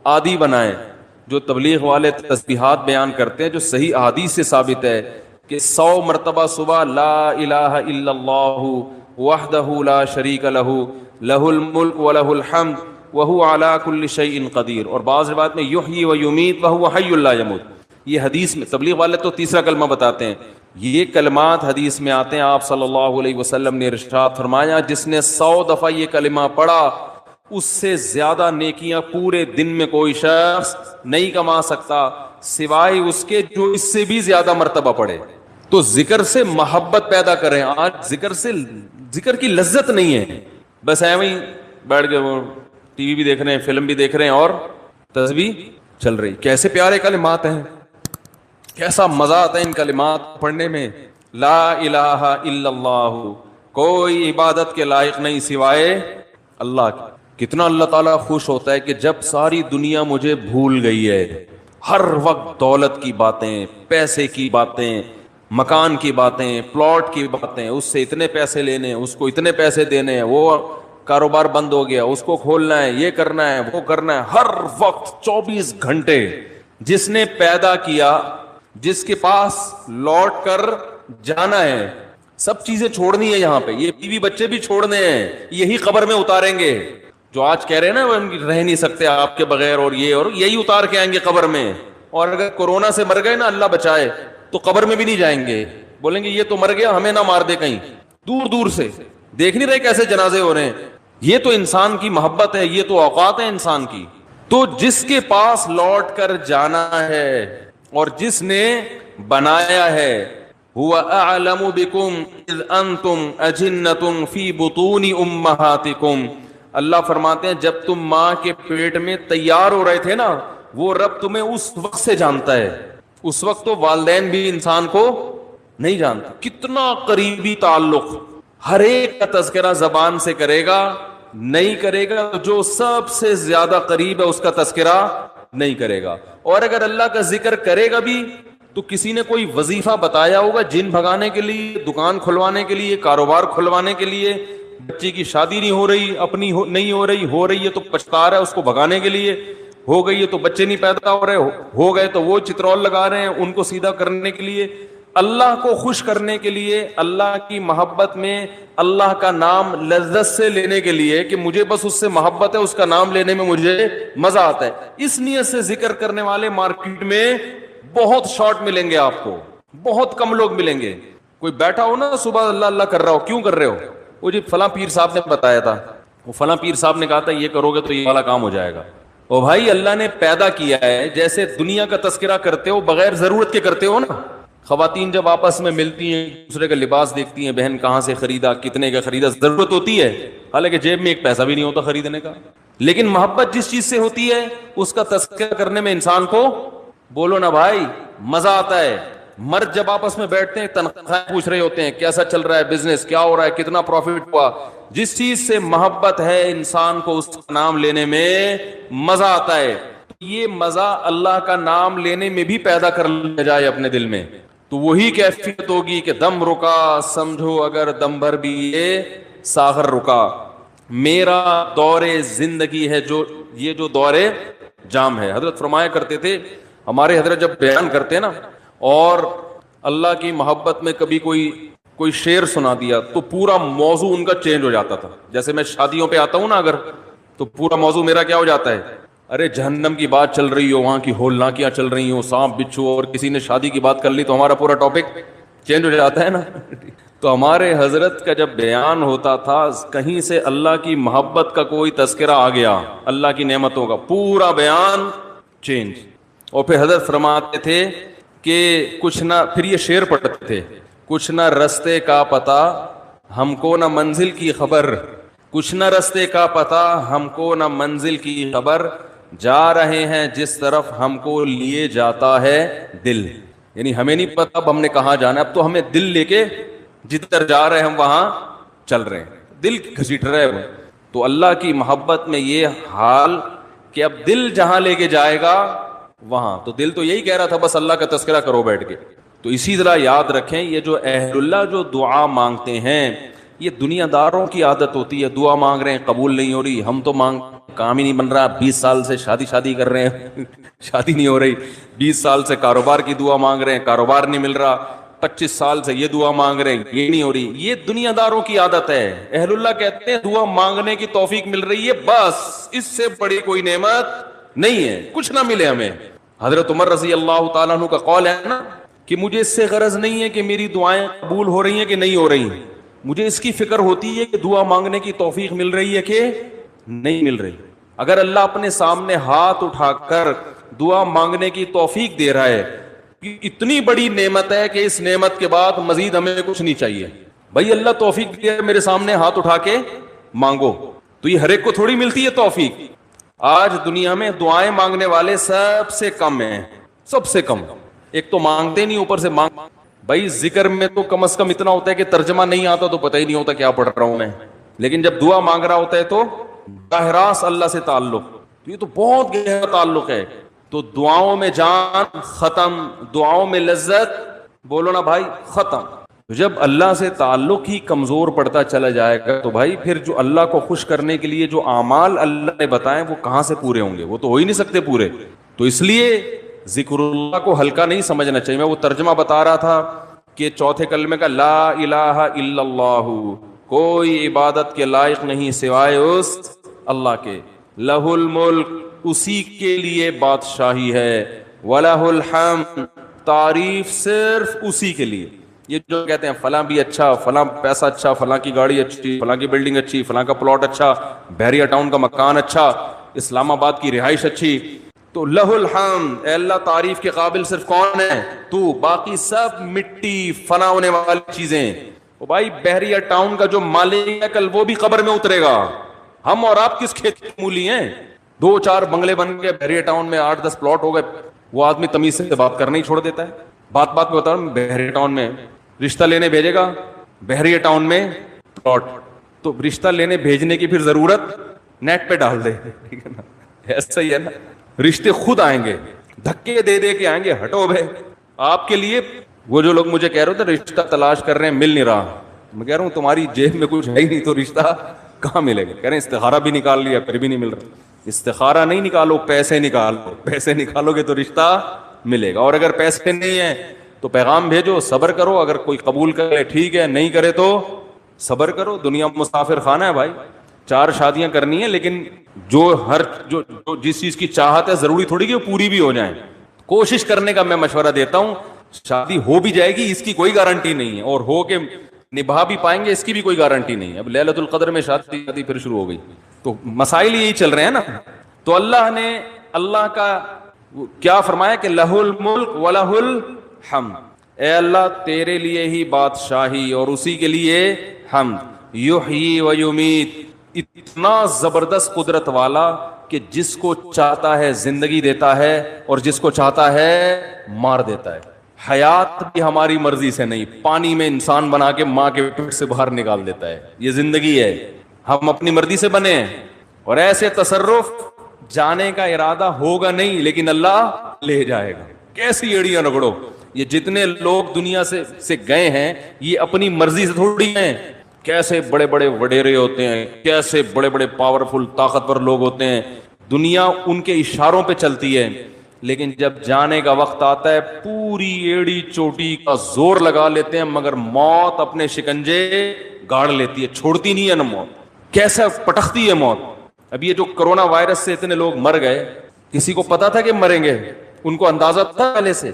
A: عادی بنائیں. جو تبلیغ والے تسبیحات بیان کرتے ہیں, جو صحیح احادیث سے ثابت ہے کہ 100 مرتبہ صبح لا الہ الا اللہ وحدہ لا شریک لہ لہ الملک ولہ الحمد وہو علی کل شیء قدیر. اور بعض روایت میں یحیی و یمیت وہو حی لا یموت. یہ حدیث میں تبلیغ والے تو تیسرا کلمہ بتاتے ہیں, یہ کلمات حدیث میں آتے ہیں، آپ صلی اللہ علیہ وسلم نے ارشاد فرمایا جس نے 100 دفعہ یہ کلمہ پڑھا اس سے زیادہ نیکیاں پورے دن میں کوئی شخص نہیں کما سکتا سوائے اس کے جو اس سے بھی زیادہ مرتبہ پڑھے۔ تو ذکر سے محبت پیدا کریں۔ آج ذکر کی لذت نہیں ہے، بس ایویں ہی بیٹھ کے وہ ٹی وی بھی دیکھ رہے ہیں، فلم بھی دیکھ رہے ہیں اور تسبیح چل رہی۔ کیسے پیارے کلمات ہیں، کیسا مزہ آتا ہے ان کلمات پڑھنے میں۔ لا الہ الا اللہ، کوئی عبادت کے لائق نہیں سوائے اللہ کی۔ کتنا اللہ تعالیٰ خوش ہوتا ہے کہ جب ساری دنیا مجھے بھول گئی ہے، ہر وقت دولت کی باتیں، پیسے کی باتیں، مکان کی باتیں، پلاٹ کی باتیں، اس سے اتنے پیسے لینے، اس کو اتنے پیسے دینے ہیں، وہ کاروبار بند ہو گیا، اس کو کھولنا ہے، یہ کرنا ہے، وہ کرنا ہے، ہر وقت 24 گھنٹے۔ جس نے پیدا کیا، جس کے پاس لوٹ کر جانا ہے، سب چیزیں چھوڑنی ہے یہاں پہ، یہ بیوی بچے بھی چھوڑنے ہیں، یہی قبر میں اتاریں گے۔ جو آج کہہ رہے ہیں نا وہ رہ نہیں سکتے آپ کے بغیر، اور یہی اتار کے آئیں گے قبر میں۔ اور اگر کورونا سے مر گئے نا، اللہ بچائے، تو قبر میں بھی نہیں جائیں گے، بولیں گے یہ تو مر گیا، ہمیں نہ مار دے کہیں۔ دور دور سے دیکھ نہیں رہے کیسے جنازے ہو رہے ہیں۔ یہ تو انسان کی محبت ہے، یہ تو اوقات ہے انسان کی۔ تو جس کے پاس لوٹ کر جانا ہے اور جس نے بنایا ہے، هو اعلم بكم اذ انتم اجنة في بطون امهاتكم، اللہ فرماتے ہیں جب تم ماں کے پیٹ میں تیار ہو رہے تھے نا، وہ رب تمہیں اس وقت سے جانتا ہے۔ اس وقت تو والدین بھی انسان کو نہیں جانتا۔ کتنا قریبی تعلق، ہر ایک کا تذکرہ زبان سے کرے گا، نہیں کرے گا جو سب سے زیادہ قریب ہے اس کا تذکرہ نہیں کرے گا۔ اور اگر اللہ کا ذکر کرے گا بھی تو کسی نے کوئی وظیفہ بتایا ہوگا جن بھگانے کے لیے، دکان کھلوانے کے لیے، کاروبار کھلوانے کے لیے، بچے کی شادی نہیں ہو رہی، اپنی نہیں ہو رہی ہے تو پچھتا رہا ہے اس کو بھگانے کے لیے، ہو گئی ہے تو بچے نہیں پیدا ہو رہے، ہو گئے تو وہ چترول لگا رہے ہیں ان کو سیدھا کرنے کے لیے، اللہ کو خوش کرنے کے لیے، اللہ کی محبت میں اللہ کا نام لذت سے لینے کے لیے کہ مجھے بس اس سے محبت ہے، اس کا نام لینے میں مجھے مزہ آتا ہے، اس نیت سے ذکر کرنے والے مارکیٹ میں بہت شارٹ ملیں گے آپ کو، بہت کم لوگ ملیں گے۔ کوئی بیٹھا ہو نا صبح اللہ اللہ کر رہا ہو، کیوں کر رہے ہو؟ وہ جی فلاں پیر صاحب نے بتایا تھا، وہ فلاں پیر صاحب نے کہا تھا یہ کرو گے تو یہ والا کام ہو جائے گا۔ او بھائی اللہ نے پیدا کیا ہے، جیسے دنیا کا تذکرہ کرتے ہو بغیر ضرورت کے کرتے ہو نا۔ خواتین جب آپس میں ملتی ہیں دوسرے کا لباس دیکھتی ہیں، بہن کہاں سے خریدا، کتنے کا خریدا، ضرورت ہوتی ہے، حالانکہ جیب میں ایک پیسہ بھی نہیں ہوتا خریدنے کا، لیکن محبت جس چیز سے ہوتی ہے اس کا تذکرہ کرنے میں انسان کو، بولو نا بھائی، مزہ آتا ہے۔ مرد جب آپس میں بیٹھتے ہیں تنخواہ پوچھ رہے ہوتے ہیں کیسا چل رہا ہے بزنس، کیا ہو رہا ہے، کتنا پروفٹ ہوا۔ جس چیز سے محبت ہے انسان کو اس کا نام لینے میں مزہ آتا ہے۔ یہ مزہ اللہ کا نام لینے میں بھی پیدا کر لیا جائے اپنے دل میں تو وہی کیفیت ہوگی کہ دم رکا سمجھو اگر دم بھر بھی یہ ساغر رکا۔ میرا دور زندگی ہے جو دور جام ہے۔ حضرت فرمایا کرتے تھے، ہمارے حضرت جب بیان کرتے نا اور اللہ کی محبت میں کبھی کوئی شعر سنا دیا تو پورا موضوع ان کا چینج ہو جاتا تھا۔ جیسے میں شادیوں پہ آتا ہوں نا اگر، تو پورا موضوع میرا کیا ہو جاتا ہے، ارے جہنم کی بات چل رہی ہو، وہاں کی ہولناکیاں چل رہی ہوں، سانپ بچھو، اور کسی نے شادی کی بات کر لی تو ہمارا پورا ٹاپک چینج ہو جاتا ہے نا۔ تو ہمارے حضرت کا جب بیان ہوتا تھا کہیں سے اللہ کی محبت کا کوئی تذکرہ آ گیا، اللہ کی نعمتوں کا، پورا بیان چینج۔ اور پھر حضرت فرماتے تھے کہ کچھ نہ، پھر یہ شعر پڑھتے تھے، کچھ نہ رستے کا پتہ ہم کو نہ منزل کی خبر، کچھ نہ رستے کا پتہ ہم کو نہ منزل کی خبر، جا رہے ہیں جس طرف ہم کو لیے جاتا ہے دل۔ یعنی ہمیں نہیں پتہ اب ہم نے کہاں جانا ہے، اب تو ہمیں دل لے کے جدھر جا رہے ہیں ہم وہاں چل رہے ہیں، دل گھسیٹ رہے ہیں۔ تو اللہ کی محبت میں یہ حال کہ اب دل جہاں لے کے جائے گا وہاں، تو دل تو یہی کہہ رہا تھا بس اللہ کا تذکرہ کرو بیٹھ کے۔ تو اسی طرح یاد رکھیں یہ جو اہل اللہ جو دعا مانگتے ہیں، یہ دنیا داروں کی عادت ہوتی ہے، دعا مانگ رہے ہیں قبول نہیں ہو رہی، ہم تو کام ہی نہیں بن رہا، 20 سال سے شادی کر رہے ہیں شادی نہیں ہو رہی، 20 سال سے کاروبار کی دعا مانگ رہے ہیں، کاروبار نہیں مل رہا، 25 سال سے یہ دعا مانگ رہے ہیں، یہ نہیں ہو رہی۔ یہ دنیا داروں کی عادت ہے۔ اہل اللہ کہتے ہیں دعا مانگنے کی توفیق مل رہی ہے، بس اس سے بڑی کوئی نعمت نہیں ہے، کچھ نہ ملے ہمیں۔ حضرت عمر رضی اللہ تعالیٰ عنہ کا قول ہے نا کہ مجھے اس سے غرض نہیں ہے کہ میری دعائیں قبول ہو رہی ہیں کہ نہیں ہو رہی، مجھے اس کی فکر ہوتی ہے کہ دعا مانگنے کی توفیق مل رہی ہے کہ نہیں مل رہی۔ اگر اللہ اپنے سامنے ہاتھ اٹھا کر دعا مانگنے کی توفیق دے رہا ہے، اتنی بڑی نعمت ہے کہ اس نعمت کے بعد مزید ہمیں کچھ نہیں چاہیے۔ بھائی اللہ توفیق دے میرے سامنے ہاتھ اٹھا کے مانگو، تو یہ ہر ایک کو تھوڑی ملتی ہے توفیق۔ آج دنیا میں دعائیں مانگنے والے سب سے کم ہیں، سب سے کم۔ ایک تو مانگتے نہیں، اوپر سے مانگ۔ بھائی ذکر میں تو کم از کم اتنا ہوتا ہے کہ ترجمہ نہیں آتا تو پتہ ہی نہیں ہوتا کیا پڑھ رہا ہوں میں، لیکن جب دعا مانگ رہا ہوتا ہے تو براہ راست اللہ سے تعلق، تو یہ تو بہت گہرا تعلق ہے۔ تو دعاؤں میں جان ختم، دعاؤں میں لذت، بولو نا بھائی، ختم۔ جب اللہ سے تعلق ہی کمزور پڑتا چلا جائے گا تو بھائی پھر جو اللہ کو خوش کرنے کے لیے جو اعمال اللہ نے بتائے وہ کہاں سے پورے ہوں گے؟ وہ تو ہو ہی نہیں سکتے پورے۔ تو اس لیے ذکر اللہ کو ہلکا نہیں سمجھنا چاہیے۔ میں وہ ترجمہ بتا رہا تھا کہ چوتھے کلمے کا لا الہ الا اللہ، کوئی عبادت کے لائق نہیں سوائے اس اللہ کے، لہ الملک، اسی کے لیے بادشاہی ہے، وَلَهُ الْحَمْدُ، تعریف صرف اسی کے لیے۔ یہ جو کہتے ہیں فلاں بھی اچھا، فلاں پیسہ اچھا، فلاں کی گاڑی اچھی، فلاں کی بلڈنگ اچھی، فلاں کا پلاٹ اچھا، بحریہ ٹاؤن کا مکان اچھا، اسلام آباد کی رہائش اچھی، تو لہ الحمد، اے اللہ تعریف کے قابل صرف کون ہے؟ تو، باقی سب مٹی فنا ہونے والی چیزیں۔ وہ بھائی بحریہ ٹاؤن کا جو مالک ہے کل وہ بھی قبر میں اترے گا، ہم اور آپ کس کھیت کے مولی ہیں؟ 2-4 بنگلے بن گئے بحریہ ٹاؤن میں، 8-10 پلاٹ ہو گئے، وہ آدمی تمیز سے بات کرنا ہی چھوڑ دیتا ہے۔ بات بات میں بتا رہا ہوں، بحریہ ٹاؤن میں رشتہ لینے بھیجے گا، بحریہ ٹاؤن میں پلاٹ، تو رشتہ لینے بھیجنے کی پھر ضرورت نیٹ پہ ڈال دے، ٹھیک ہے نا؟ ایسا ہی ہے نا، رشتے خود آئیں گے، دھکے دے دے کے آئیں گے، ہٹو بھائی۔ آپ کے لیے وہ جو لوگ مجھے کہہ رہے تھے رشتہ تلاش کر رہے ہیں مل نہیں رہا، میں کہہ رہا ہوں تمہاری جیب میں کچھ ہے ہی نہیں تو رشتہ کہاں ملے گا؟ کہہ رہے ہیں استخارہ بھی نکال لیا پھر بھی نہیں مل رہا۔ استخارہ نہیں نکالو، پیسے نکالو، پیسے نکالو گے تو رشتہ ملے گا، اور اگر پیسے نہیں ہیں تو پیغام بھیجو، صبر کرو، اگر کوئی قبول کرے ٹھیک ہے، نہیں کرے تو صبر کرو۔ دنیا مسافر خانہ ہے بھائی، 4 شادیاں کرنی ہیں، لیکن جو جس چیز کی چاہت ہے ضروری تھوڑی کہ وہ پوری بھی ہو جائیں۔ کوشش کرنے کا میں مشورہ دیتا ہوں، شادی ہو بھی جائے گی اس کی کوئی گارنٹی نہیں ہے، اور ہو کے نبھا بھی پائیں گے اس کی بھی کوئی گارنٹی نہیں ہے۔ اب لیلۃ القدر میں شادی پھر شروع ہو گئی، تو مسائل یہی چل رہے ہیں نا۔ تو اللہ نے اللہ کا کیا فرمایا کہ لہ الملک ولہ الحمد، اے اللہ تیرے لیے ہی بادشاہی اور اسی کے لیے حمد، یحیی و یمیت، اتنا زبردست قدرت والا کہ جس کو چاہتا ہے زندگی دیتا ہے اور جس کو چاہتا ہے مار دیتا ہے۔ حیات بھی ہماری مرضی سے نہیں، پانی میں انسان بنا کے ماں کے پیٹ سے باہر نکال دیتا ہے، یہ زندگی ہے، ہم اپنی مرضی سے بنے ہیں۔ اور ایسے تصرف جانے کا ارادہ ہوگا نہیں لیکن اللہ لے جائے گا، کیسی ایڑیاں رگڑو۔ یہ جتنے لوگ دنیا سے گئے ہیں یہ اپنی مرضی سے تھوڑی ہیں، کیسے بڑے بڑے وڈیرے ہوتے ہیں، کیسے بڑے بڑے پاورفل طاقتور لوگ ہوتے ہیں، دنیا ان کے اشاروں پہ چلتی ہے، لیکن جب جانے کا وقت آتا ہے پوری ایڑی چوٹی کا زور لگا لیتے ہیں، مگر موت اپنے شکنجے گاڑ لیتی ہے، چھوڑتی نہیں ہے نا موت، کیسا پٹختی ہے موت۔ اب یہ جو کرونا وائرس سے اتنے لوگ مر گئے، کسی کو پتا تھا کہ مریں گے؟ ان کو اندازہ تھا پہلے سے؟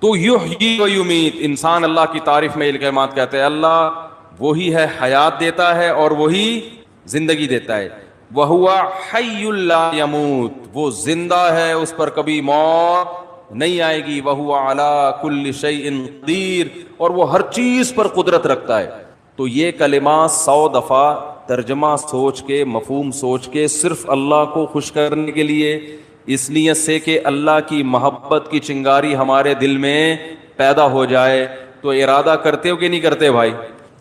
A: تو یحیی و یمیت، انسان اللہ کی تعریف میں یہ کلمات کہتے ہیں، اللہ وہی ہے حیات دیتا ہے اور وہی زندگی دیتا ہے، وَهُوَ حَيٌّ لَا يَمُوتُ، وہ زندہ ہے اس پر کبھی موت نہیں آئے گی، وَهُوَ عَلَى كُلِّ شَيْءٍ قَدِيرٌ، اور وہ ہر چیز پر قدرت رکھتا ہے۔ تو یہ کلمات 100 دفعہ ترجمہ سوچ کے، مفہوم سوچ کے، صرف اللہ کو خوش کرنے کے لیے، اس نیت سے کہ اللہ کی محبت کی چنگاری ہمارے دل میں پیدا ہو جائے، تو ارادہ کرتے ہو کہ نہیں کرتے بھائی؟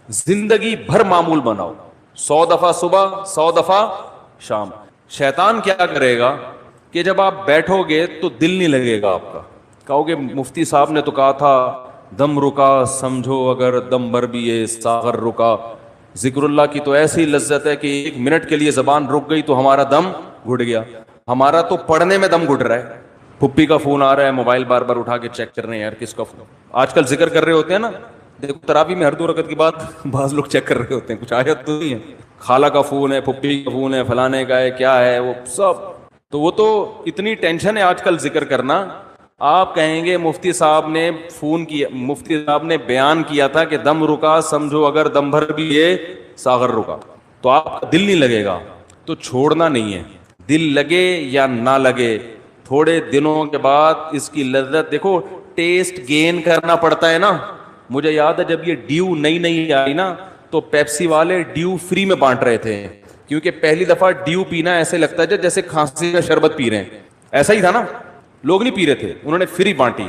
A: زندگی بھر معمول بناؤ، 100 دفعہ صبح، 100 دفعہ شام۔ شیطان کیا کرے گا کہ جب آپ بیٹھو گے تو دل نہیں لگے گا آپ کا، کہو گے مفتی صاحب نے تو کہا تھا دم رکا سمجھو اگر دم بھر بھی یہ ساغر رکا۔ ذکر اللہ کی تو ایسی لذت ہے کہ 1 منٹ کے لیے زبان رک گئی تو ہمارا دم گھٹ گیا۔ ہمارا تو پڑھنے میں دم گھٹ رہا ہے، پھپھی کا فون آ رہا ہے، موبائل بار بار اٹھا کے چیک کر رہے ہیں، یار کس کا فون؟ آج کل ذکر کر رہے ہوتے ہیں نا، دیکھو تراویح میں ہر 2 رکعت کے بعد بعض لوگ چیک کر رہے ہوتے ہیں، کچھ آیت تو نہیں ہے، خالہ کا فون ہے، پھپھی کا فون ہے، فلانے کا ہے، کیا ہے وہ سب۔ تو وہ تو اتنی ٹینشن ہے آج کل ذکر کرنا آپ کہیں گے مفتی صاحب نے فون کیا، مفتی صاحب نے بیان کیا تھا کہ دم رکا سمجھو اگر دم بھر بھی یہ ساغر رکا، تو آپ کا دل نہیں لگے گا، تو چھوڑنا نہیں ہے، دل لگے یا نہ لگے تھوڑے دنوں کے بعد اس کی لذت دیکھو، ٹیسٹ گین کرنا پڑتا ہے نا. مجھے یاد ہے جب یہ ڈیو نئی آئی نا تو پیپسی والے ڈیو فری میں بانٹ رہے تھے، کیونکہ پہلی دفعہ ڈیو پینا ایسے لگتا ہے جیسے کھانسی کا شربت پی رہے ہیں، ایسا ہی تھا نا، لوگ نہیں پی رہے تھے، انہوں نے فری بانٹی.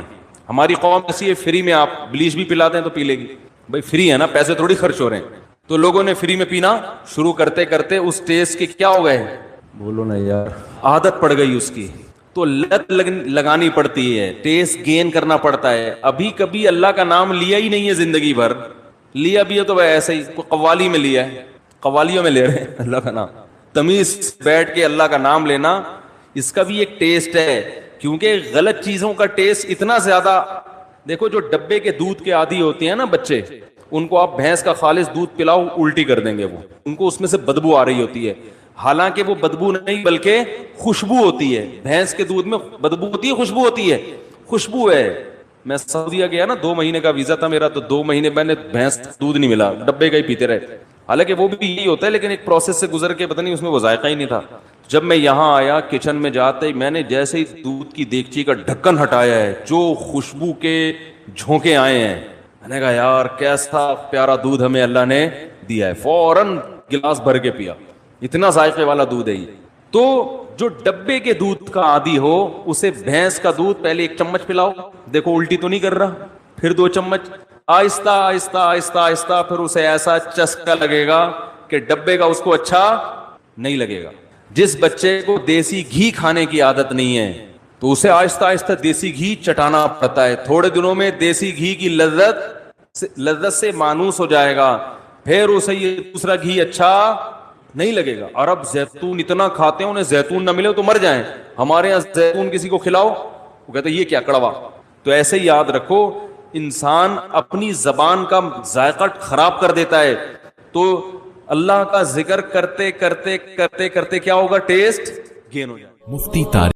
A: ہماری قوم ایسی ہے، فری میں آپ بلیچ بھی پلا دیں تو پی لے گی، بھائی فری ہے نا، پیسے تھوڑی خرچ ہو رہے ہیں. تو لوگوں نے فری میں پینا شروع کرتے کرتے اس ٹیسٹ کے کیا ہو گئے، بولو نا یار، عادت پڑ گئی اس کی. تو لت لگانی پڑتی ہے، ٹیسٹ گین کرنا پڑتا ہے. ابھی کبھی اللہ کا نام لیا ہی نہیں ہے زندگی بھر، لیا بھی ہے تو ایسے ہی قوالی میں لیا ہے، قوالیوں میں لے رہے ہیں اللہ کا نام. تمیز بیٹھ کے اللہ کا نام لینا، اس کا بھی ایک ٹیسٹ ہے، کیونکہ غلط چیزوں کا ٹیسٹ اتنا زیادہ. دیکھو جو ڈبے کے دودھ کے عادی ہوتے ہیں نا بچے، ان کو آپ بھینس کا خالص دودھ پلاؤ الٹی کر دیں گے، وہ ان کو اس میں سے بدبو آ رہی ہوتی ہے، حالانکہ وہ بدبو نہیں بلکہ خوشبو ہوتی ہے. بھینس کے دودھ میں بدبو ہوتی ہے، خوشبو ہوتی ہے، خوشبو ہے. میں سعودیہ گیا نا، 2 مہینے کا ویزا تھا میرا، تو 2 مہینے میں نے بھینس دودھ نہیں ملا، ڈبے کا ہی پیتے رہے. حالانکہ وہ بھی یہی ہوتا ہے، لیکن ایک پروسیس سے گزر کے پتہ نہیں اس میں وہ ذائقہ ہی نہیں تھا. جب میں یہاں آیا کچن میں جاتے ہی میں نے جیسے ہی دودھ کی دیگچی کا ڈھکن ہٹایا ہے، جو خوشبو کے جھونکے آئے ہیں، میں نے کہا یار کیسا پیارا دودھ ہمیں اللہ نے دیا ہے. فوراً گلاس بھر کے پیا، اتنا ذائقے والا دودھ ہے یہ. تو جو ڈبے کے دودھ کا عادی ہو اسے بھینس کا دودھ پہلے 1 چمچ پلاؤ، دیکھو الٹی تو نہیں کر رہا، پھر 2 چمچ، آہستہ آہستہ آہستہ آہستہ، پھر اسے ایسا چسکا لگے گا کہ ڈبے کا اس کو اچھا نہیں لگے گا. جس بچے کو دیسی گھی کھانے کی عادت نہیں ہے تو اسے آہستہ آہستہ دیسی گھی چٹانا پڑتا ہے. تھوڑے دنوں میں دیسی گھی کی لذت سے مانوس ہو جائے گا، پھر اسے یہ دوسرا گھی اچھا نہیں لگے گا. عرب زیتون اتنا کھاتے ہیں، انہیں زیتون نہ ملے تو مر جائیں. ہمارے یہاں زیتون کسی کو کھلاؤ وہ کہتے ہیں یہ کیا کڑوا. تو ایسے ہی یاد رکھو، انسان اپنی زبان کا ذائقہ خراب کر دیتا ہے. تو اللہ کا ذکر کرتے کرتے کرتے کرتے کیا ہوگا، ٹیسٹ گین ہو جائے.
B: مفتی